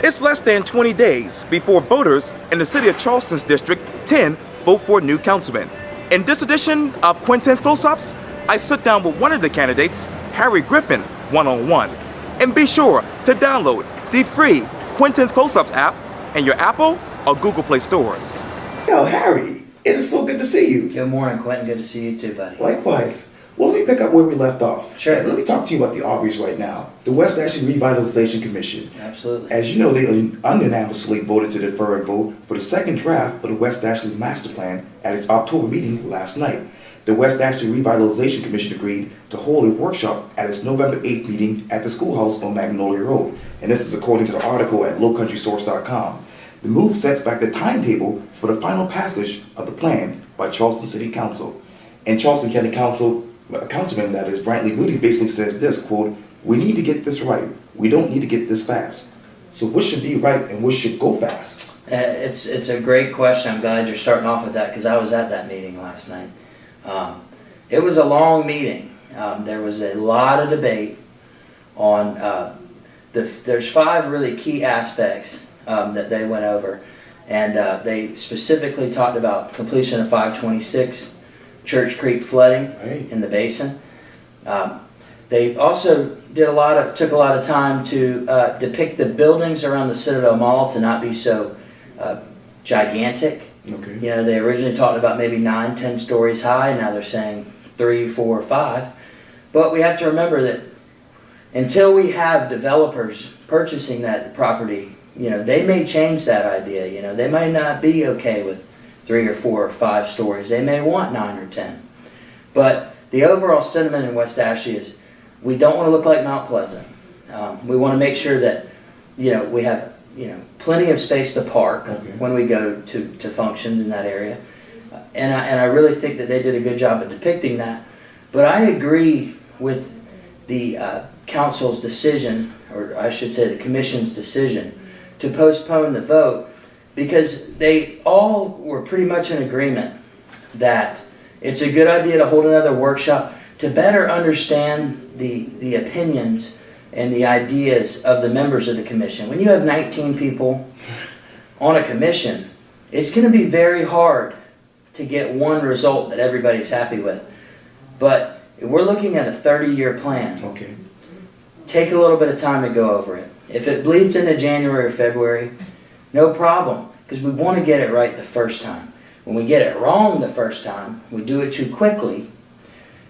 It's less than 20 days before voters in the City of Charleston District 10 vote for a new councilman. In this edition of Quintin's Close-Ups, I sit down with one of the candidates, Harry Griffin, one-on-one. And be sure to download the free Quintin's Close-Ups app in your Apple or Google Play stores. Yo, Harry, it is so good to see you. Good morning, Quintin. Good to see you too, buddy. Likewise. Well, let me pick up where we left off. Sure. And let me talk to you about the obvious right now. The West Ashley Revitalization Commission. Absolutely. As you know, they unanimously voted to defer a vote for the second draft of the West Ashley Master Plan at its October meeting last night. The West Ashley Revitalization Commission agreed to hold a workshop at its November 8th meeting at the schoolhouse on Magnolia Road. And this is according to the article at lowcountrysource.com. The move sets back the timetable for the final passage of the plan by Charleston City Council. And Charleston County Councilman, that is Brantley Moody, basically says this, quote, "We need to get this right. We don't need to get this fast." So what should be right and what should go fast? It's a great question. I'm glad you're starting off with that because I was at that meeting last night. It was a long meeting. There was a lot of debate on there's 5 really key aspects that they went over, and they specifically talked about completion of 526, Church Creek flooding in the basin. They also took a lot of time to depict the buildings around the Citadel Mall to not be so gigantic. Okay. You know, they originally talked about maybe 9, 10 stories high. Now they're saying 3, 4, 5. But we have to remember that until we have developers purchasing that property, you know, they may change that idea. You know, they might not be okay with 3 or 4 or 5 stories. They may want 9 or 10. But the overall sentiment in West Ashley is we don't want to look like Mount Pleasant. We want to make sure that, you know, we have, you know, plenty of space to park when we go to functions in that area. And I really think that they did a good job of depicting that. But I agree with the council's decision, or I should say the commission's decision, to postpone the vote, because they all were pretty much in agreement that it's a good idea to hold another workshop to better understand the opinions and the ideas of the members of the commission. When you have 19 people on a commission, it's going to be very hard to get one result that everybody's happy with. But if we're looking at a 30-year plan. Okay. Take a little bit of time to go over it. If it bleeds into January or February, no problem, because we want to get it right the first time. When we get it wrong the first time, we do it too quickly,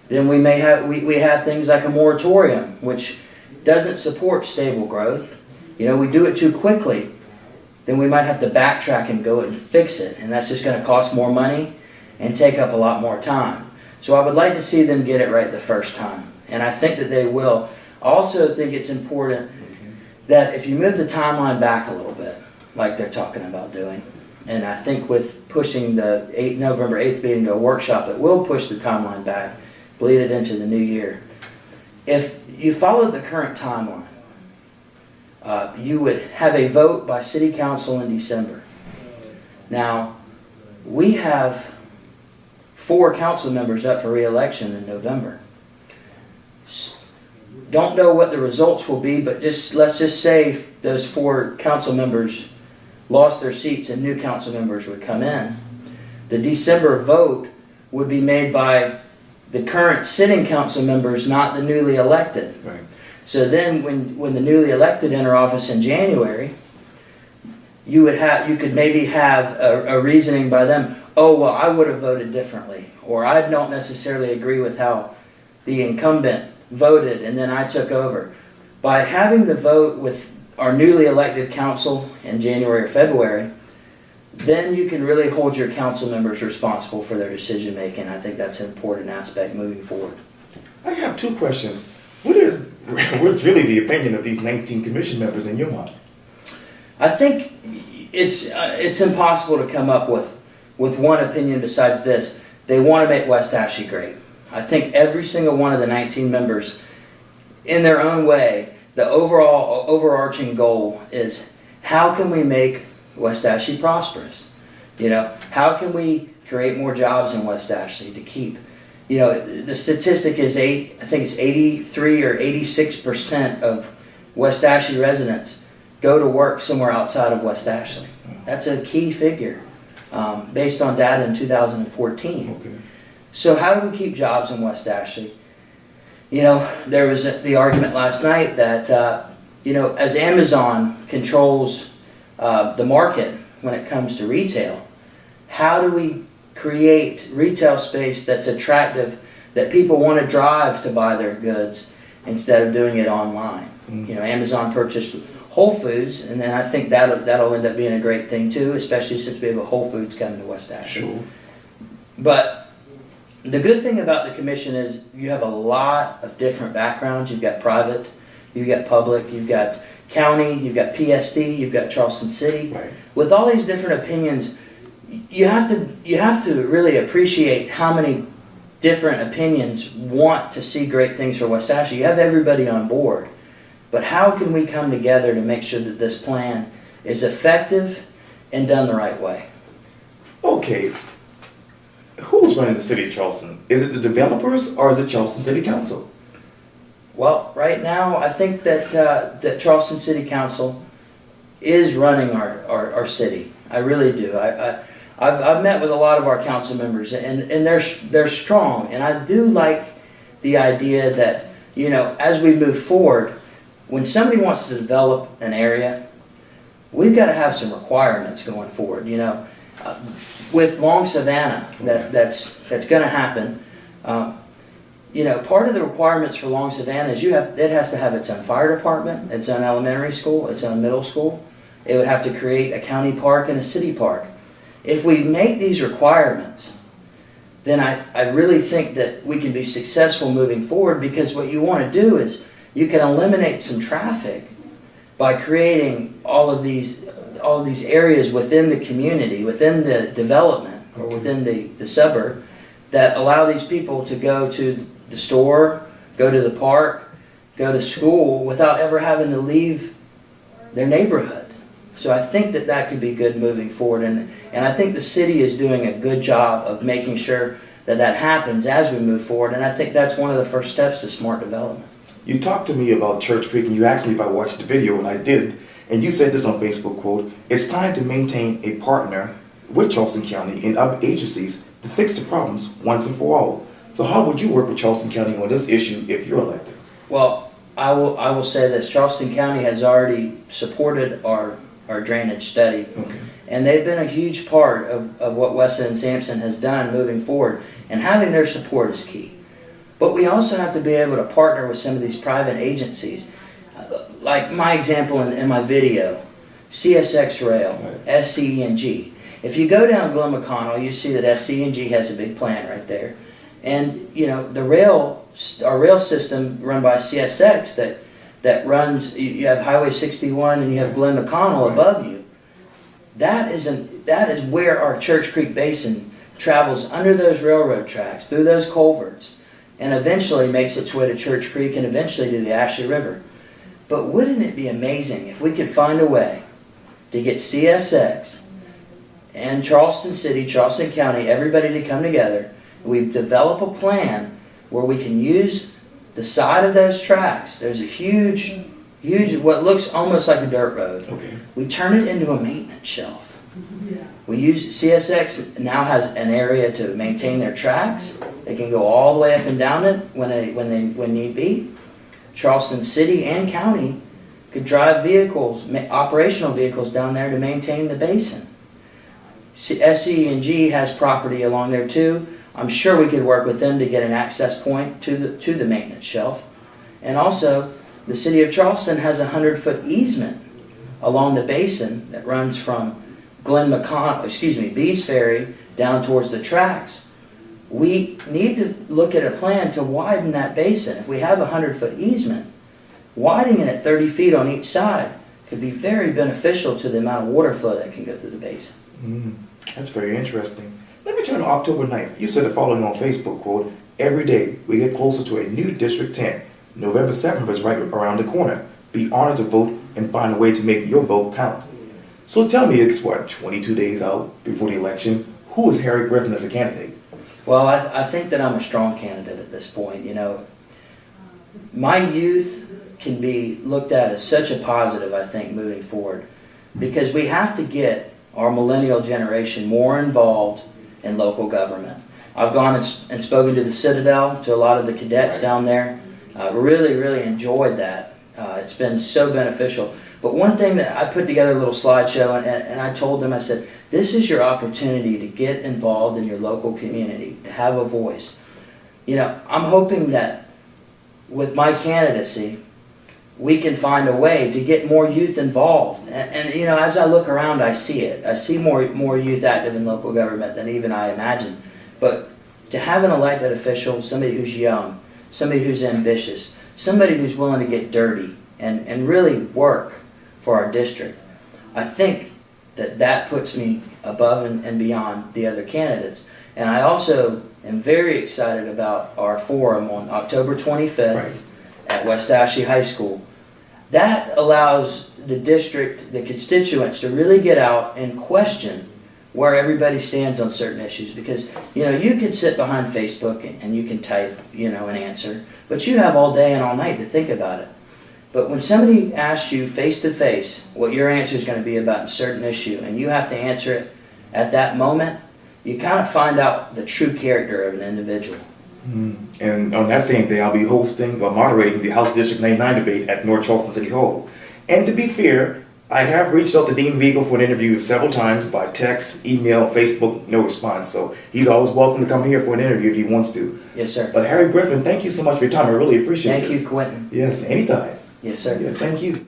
then we may have we have things like a moratorium, which doesn't support stable growth. You know, we do it too quickly, then we might have to backtrack and go and fix it, and that's just going to cost more money and take up a lot more time. So I would like to see them get it right the first time, and I think that they will. I also think it's important that if you move the timeline back a little bit, like they're talking about doing, and I think with pushing the November 8th meeting to a workshop, it will push the timeline back, bleed it into the new year. If you followed the current timeline, you would have a vote by City Council in December. Now, we have 4 council members up for re-election in November. Don't know what the results will be, but let's just say those 4 council members lost their seats and new council members would come in. The December vote would be made by the current sitting council members, not the newly elected. Right. So then when the newly elected enter office in January, you could maybe have a reasoning by them, oh, well, I would have voted differently, or I don't necessarily agree with how the incumbent voted and then I took over. By having the vote with our newly elected council in January or February, then you can really hold your council members responsible for their decision making. I think that's an important aspect moving forward. I have 2 questions. What's really the opinion of these 19 commission members in your mind? I think it's impossible to come up with one opinion besides this. They want to make West Ashley great. I think every single one of the 19 members, in their own way, the overarching goal is how can we make West Ashley prosperous? You know, how can we create more jobs in West Ashley to keep? You know, the statistic is I think it's 83 or 86% of West Ashley residents go to work somewhere outside of West Ashley. That's a key figure based on data in 2014. Okay. So how do we keep jobs in West Ashley? You know, there was the argument last night that, you know, as Amazon controls the market when it comes to retail, how do we create retail space that's attractive, that people want to drive to buy their goods instead of doing it online? You know, Amazon purchased Whole Foods, and then I think that'll end up being a great thing too, especially since we have a Whole Foods coming to West Ashley. Sure. But the good thing about the commission is you have a lot of different backgrounds. You've got private, you've got public, you've got county, you've got PSD, you've got Charleston City. Right. With all these different opinions, you have to really appreciate how many different opinions want to see great things for West Ashley. You have everybody on board. But how can we come together to make sure that this plan is effective and done the right way? Okay. Who's running the city of Charleston? Is it the developers or is it Charleston City Council? Well, right now, I think that that Charleston City Council is running our city. I really do. I've met with a lot of our council members, and they're strong. And I do like the idea that, you know, as we move forward, when somebody wants to develop an area, we've got to have some requirements going forward. You know, with Long Savannah, that's going to happen. You know, part of the requirements for Long Savannah is it has to have its own fire department, its own elementary school, its own middle school. It would have to create a county park and a city park. If we make these requirements, then I really think that we can be successful moving forward, because what you want to do is you can eliminate some traffic by creating all of these areas within the community, within the development, or within the suburb, that allow these people to go to the store, go to the park, go to school without ever having to leave their neighborhood. So I think that could be good moving forward, and I think the city is doing a good job of making sure that happens as we move forward, and I think that's one of the first steps to smart development. You talked to me about Church Creek and you asked me if I watched the video, and I did. And you said this on Facebook, quote, "It's time to maintain a partner with Charleston County and other agencies to fix the problems once and for all." So how would you work with Charleston County on this issue if you're elected? Well, I will say this. Charleston County has already supported our drainage study. Okay. And they've been a huge part of what Wesson and Sampson has done moving forward. And having their support is key. But we also have to be able to partner with some of these private agencies. Like my example in my video, CSX Rail, Right. SCE&G. If you go down Glen McConnell, you see that SCE&G has a big plant right there. And, you know, our rail system run by CSX that runs, you have Highway 61 and you have Glen McConnell above you. That is where our Church Creek Basin travels under those railroad tracks, through those culverts, and eventually makes its way to Church Creek and eventually to the Ashley River. But wouldn't it be amazing if we could find a way to get CSX and Charleston City, Charleston County, everybody to come together, and we develop a plan where we can use the side of those tracks. There's a huge, what looks almost like a dirt road. Okay. We turn it into a maintenance shelf. We use CSX now has an area to maintain their tracks. They can go all the way up and down it when need be. Charleston City and County could drive vehicles, operational vehicles down there to maintain the basin. SCE&G has property along there too. I'm sure we could work with them to get an access point to the maintenance shelf. And also, the City of Charleston has a 100-foot easement along the basin that runs from Bees Ferry down towards the tracks. We need to look at a plan to widen that basin. If we have a 100-foot easement, widening it at 30 feet on each side could be very beneficial to the amount of water flow that can go through the basin. That's very interesting. Let me turn to October 9th. You said the following on Facebook, quote, "Every day we get closer to a new District 10. November 7th is right around the corner. Be honored to vote and find a way to make your vote count." So tell me, it's 22 days out before the election. Who is Harry Griffin as a candidate? Well, I think that I'm a strong candidate at this point. You know, my youth can be looked at as such a positive, I think, moving forward. Because we have to get our millennial generation more involved in local government. I've gone and spoken to the Citadel, to a lot of the cadets down there. Really enjoyed that. It's been so beneficial. But one thing that I put together a little slideshow, and I told them, I said, this is your opportunity to get involved in your local community, to have a voice. You know, I'm hoping that with my candidacy, we can find a way to get more youth involved. And you know, as I look around, I see it. I see more youth active in local government than even I imagined. But to have an elected official, somebody who's young, somebody who's ambitious, somebody who's willing to get dirty and really work for our district, I think that puts me above and beyond the other candidates. And I also am very excited about our forum on October 25th at West Ashley High School. That allows the district, the constituents, to really get out and question where everybody stands on certain issues. Because, you know, you can sit behind Facebook and you can type, you know, an answer, but you have all day and all night to think about it. But when somebody asks you face to face what your answer is going to be about a certain issue, and you have to answer it at that moment, you kind of find out the true character of an individual. And on that same day, I'll be hosting or moderating the House District 99 debate at North Charleston City Hall. And to be fair, I have reached out to Dean Riegel for an interview several times by text, email, Facebook, no response. So he's always welcome to come here for an interview if he wants to. Yes, sir. But Harry Griffin, thank you so much for your time. I really appreciate Thank this. you, Quintin. Yes, anytime. Yes, sir. Yeah, thank you.